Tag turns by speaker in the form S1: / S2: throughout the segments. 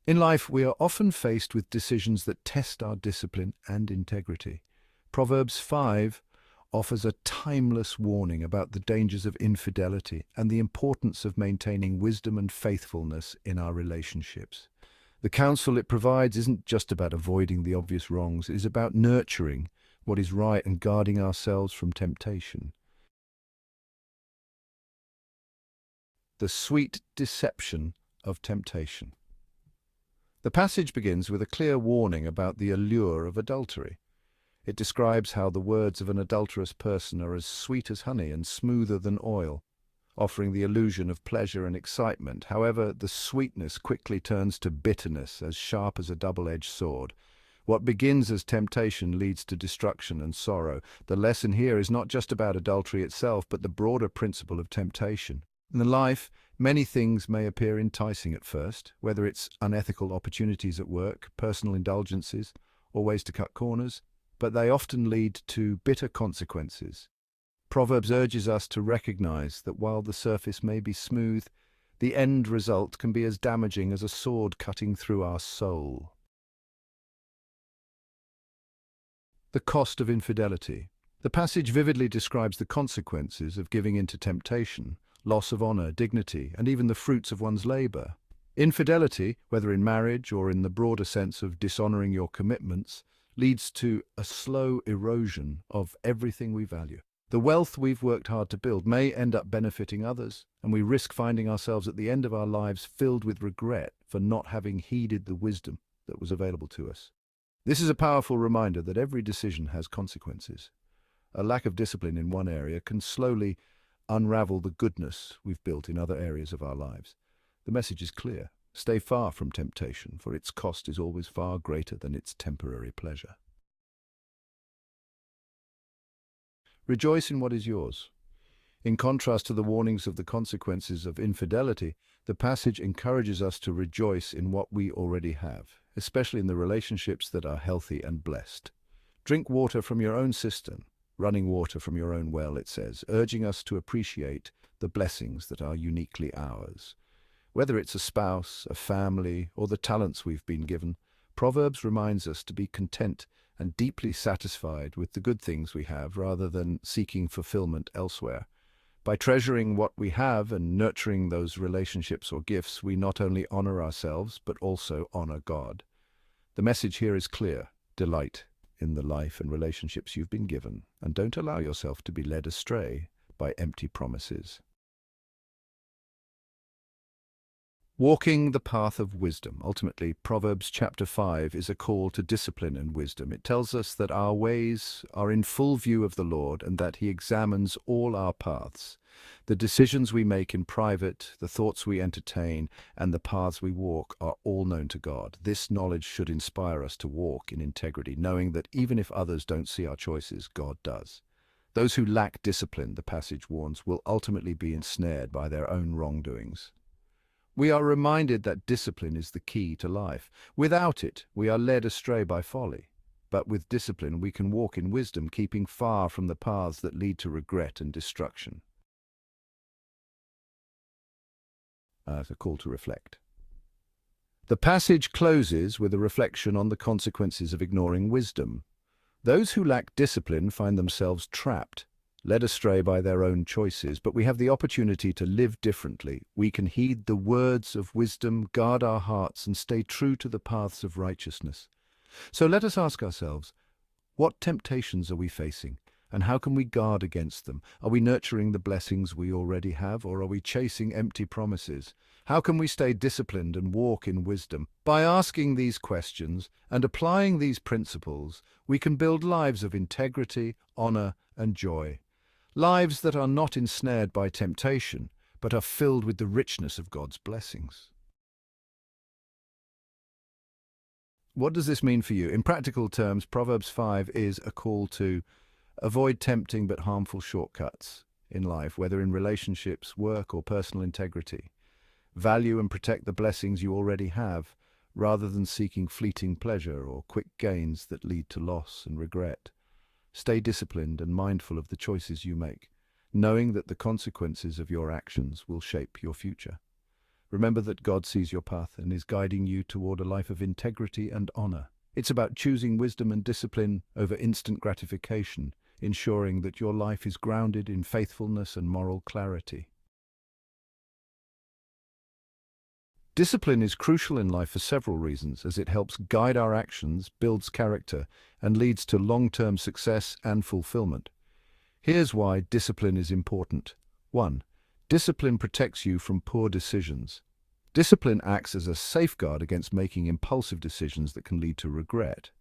S1: In life, we are often faced with decisions that test our discipline and integrity. Proverbs 5 offers a timeless warning about the dangers of infidelity and the importance of maintaining wisdom and faithfulness in our relationships. The counsel it provides isn't just about avoiding the obvious wrongs, it is about nurturing what is right and guarding ourselves from temptation. The sweet deception of temptation. The passage begins with a clear warning about the allure of adultery. It describes how the words of an adulterous person are as sweet as honey and smoother than oil, offering the illusion of pleasure and excitement. However, the sweetness quickly turns to bitterness, as sharp as a double-edged sword. What begins as temptation leads to destruction and sorrow. The lesson here is not just about adultery itself, but the broader principle of temptation. In life, many things may appear enticing at first, whether it's unethical opportunities at work, personal indulgences, or ways to cut corners, but they often lead to bitter consequences. Proverbs urges us to recognize that while the surface may be smooth, the end result can be as damaging as a sword cutting through our soul. The cost of infidelity. The passage vividly describes the consequences of giving in to temptation: loss of honor, dignity, and even the fruits of one's labor. Infidelity, whether in marriage or in the broader sense of dishonoring your commitments, leads to a slow erosion of everything we value. The wealth we've worked hard to build may end up benefiting others, and we risk finding ourselves at the end of our lives filled with regret for not having heeded the wisdom that was available to us. This is a powerful reminder that every decision has consequences. A lack of discipline in one area can slowly unravel the goodness we've built in other areas of our lives. The message is clear: stay far from temptation, for its cost is always far greater than its temporary pleasure. Rejoice in what is yours. In contrast to the warnings of the consequences of infidelity, the passage encourages us to rejoice in what we already have, especially in the relationships that are healthy and blessed. Drink water from your own cistern, running water from your own well, it says, urging us to appreciate the blessings that are uniquely ours. Whether it's a spouse, a family, or the talents we've been given, Proverbs reminds us to be content and deeply satisfied with the good things we have rather than seeking fulfillment elsewhere. By treasuring what we have and nurturing those relationships or gifts, we not only honor ourselves, but also honor God. The message here is clear: delight in the life and relationships you've been given, and don't allow yourself to be led astray by empty promises. Walking the path of wisdom. Ultimately, Proverbs chapter 5 is a call to discipline and wisdom. It tells us that our ways are in full view of the Lord and that He examines all our paths. The decisions we make in private, the thoughts we entertain, and the paths we walk are all known to God. This knowledge should inspire us to walk in integrity, knowing that even if others don't see our choices, God does. Those who lack discipline, the passage warns, will ultimately be ensnared by their own wrongdoings. We are reminded that discipline is the key to life. Without it, we are led astray by folly. But with discipline, we can walk in wisdom, keeping far from the paths that lead to regret and destruction. As a call to reflect. The passage closes with a reflection on the consequences of ignoring wisdom. Those who lack discipline find themselves trapped, led astray by their own choices, but we have the opportunity to live differently. We can heed the words of wisdom, guard our hearts, and stay true to the paths of righteousness. So let us ask ourselves, what temptations are we facing, and how can we guard against them? Are we nurturing the blessings we already have, or are we chasing empty promises? How can we stay disciplined and walk in wisdom? By asking these questions and applying these principles, we can build lives of integrity, honor, and joy. Lives that are not ensnared by temptation, but are filled with the richness of God's blessings. What does this mean for you? In practical terms, Proverbs 5 is a call to avoid tempting but harmful shortcuts in life, whether in relationships, work, or personal integrity. Value and protect the blessings you already have, rather than seeking fleeting pleasure or quick gains that lead to loss and regret. Stay disciplined and mindful of the choices you make, knowing that the consequences of your actions will shape your future. Remember that God sees your path and is guiding you toward a life of integrity and honor. It's about choosing wisdom and discipline over instant gratification, ensuring that your life is grounded in faithfulness and moral clarity. Discipline is crucial in life for several reasons, as it helps guide our actions, builds character, and leads to long-term success and fulfillment. Here's why discipline is important. 1. Discipline protects you from poor decisions. Discipline acts as a safeguard against making impulsive decisions that can lead to regret.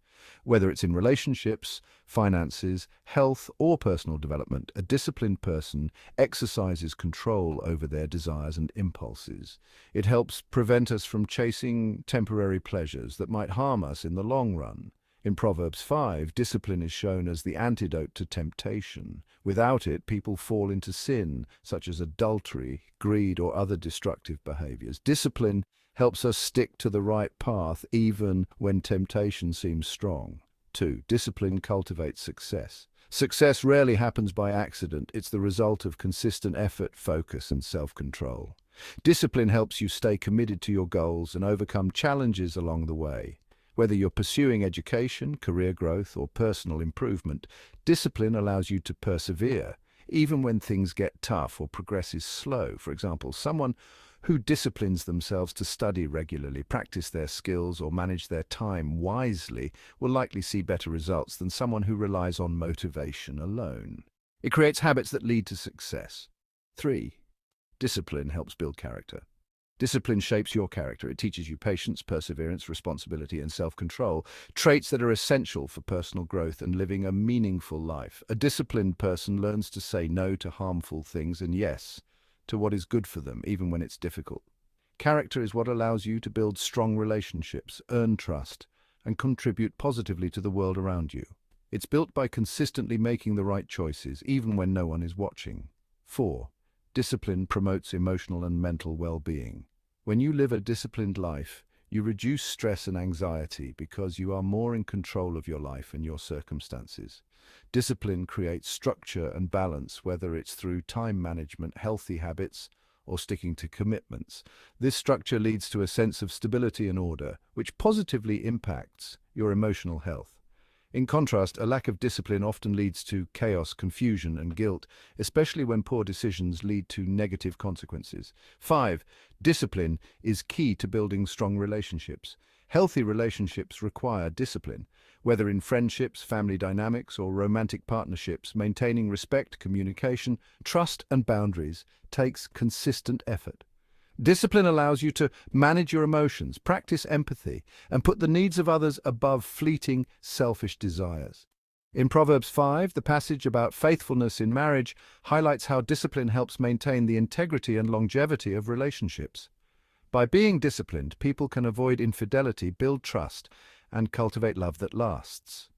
S1: Whether it's in relationships, finances, health, or personal development, a disciplined person exercises control over their desires and impulses. It helps prevent us from chasing temporary pleasures that might harm us in the long run. In Proverbs 5, discipline is shown as the antidote to temptation. Without it, people fall into sin, such as adultery, greed, or other destructive behaviors. Discipline helps us stick to the right path even when temptation seems strong. 2. Discipline cultivates success. Success rarely happens by accident. It's the result of consistent effort, focus, and self-control. Discipline helps you stay committed to your goals and overcome challenges along the way. Whether you're pursuing education, career growth, or personal improvement, discipline allows you to persevere, even when things get tough or progress is slow. For example, someone who disciplines themselves to study regularly, practice their skills, or manage their time wisely will likely see better results than someone who relies on motivation alone. It creates habits that lead to success. 3. Discipline helps build character. Discipline shapes your character. It teaches you patience, perseverance, responsibility, and self-control, traits that are essential for personal growth and living a meaningful life. A disciplined person learns to say no to harmful things and yes to what is good for them, even when it's difficult. Character is what allows you to build strong relationships, earn trust, and contribute positively to the world around you. It's built by consistently making the right choices, even when no one is watching. 4. Discipline promotes emotional and mental well-being. When you live a disciplined life, you reduce stress and anxiety because you are more in control of your life and your circumstances. Discipline creates structure and balance, whether it's through time management, healthy habits, or sticking to commitments. This structure leads to a sense of stability and order, which positively impacts your emotional health. In contrast, a lack of discipline often leads to chaos, confusion, and guilt, especially when poor decisions lead to negative consequences. 5. Discipline is key to building strong relationships. Healthy relationships require discipline. Whether in friendships, family dynamics, or romantic partnerships, maintaining respect, communication, trust, and boundaries takes consistent effort. Discipline allows you to manage your emotions, practice empathy, and put the needs of others above fleeting, selfish desires. In Proverbs 5, the passage about faithfulness in marriage highlights how discipline helps maintain the integrity and longevity of relationships. By being disciplined, people can avoid infidelity, build trust, and cultivate love that lasts.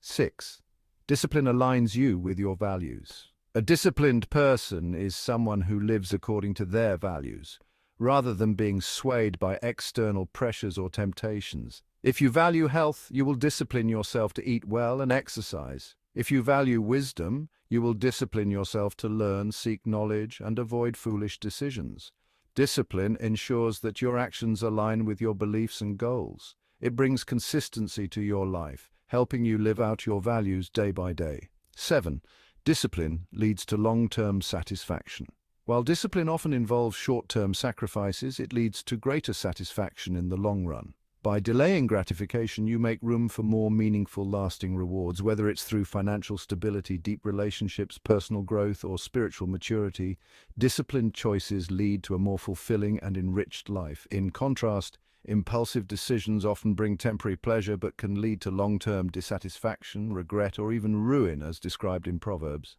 S1: 6. Discipline aligns you with your values. A disciplined person is someone who lives according to their values, rather than being swayed by external pressures or temptations. If you value health, you will discipline yourself to eat well and exercise. If you value wisdom, you will discipline yourself to learn, seek knowledge, and avoid foolish decisions. Discipline ensures that your actions align with your beliefs and goals. It brings consistency to your life, helping you live out your values day by day. 7. Discipline leads to long-term satisfaction. While discipline often involves short-term sacrifices, it leads to greater satisfaction in the long run. By delaying gratification, you make room for more meaningful, lasting rewards, whether it's through financial stability, deep relationships, personal growth, or spiritual maturity. Disciplined choices lead to a more fulfilling and enriched life. In contrast, impulsive decisions often bring temporary pleasure but can lead to long-term dissatisfaction, regret, or even ruin, as described in Proverbs.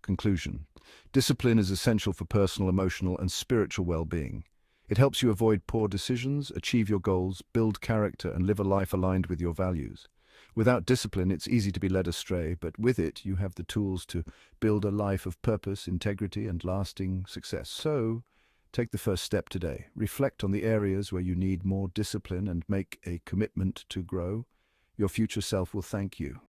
S1: Conclusion. Discipline is essential for personal, emotional, and spiritual well-being. It helps you avoid poor decisions, achieve your goals, build character, and live a life aligned with your values. Without discipline, it's easy to be led astray, but with it, you have the tools to build a life of purpose, integrity, and lasting success. So, take the first step today. Reflect on the areas where you need more discipline and make a commitment to grow. Your future self will thank you.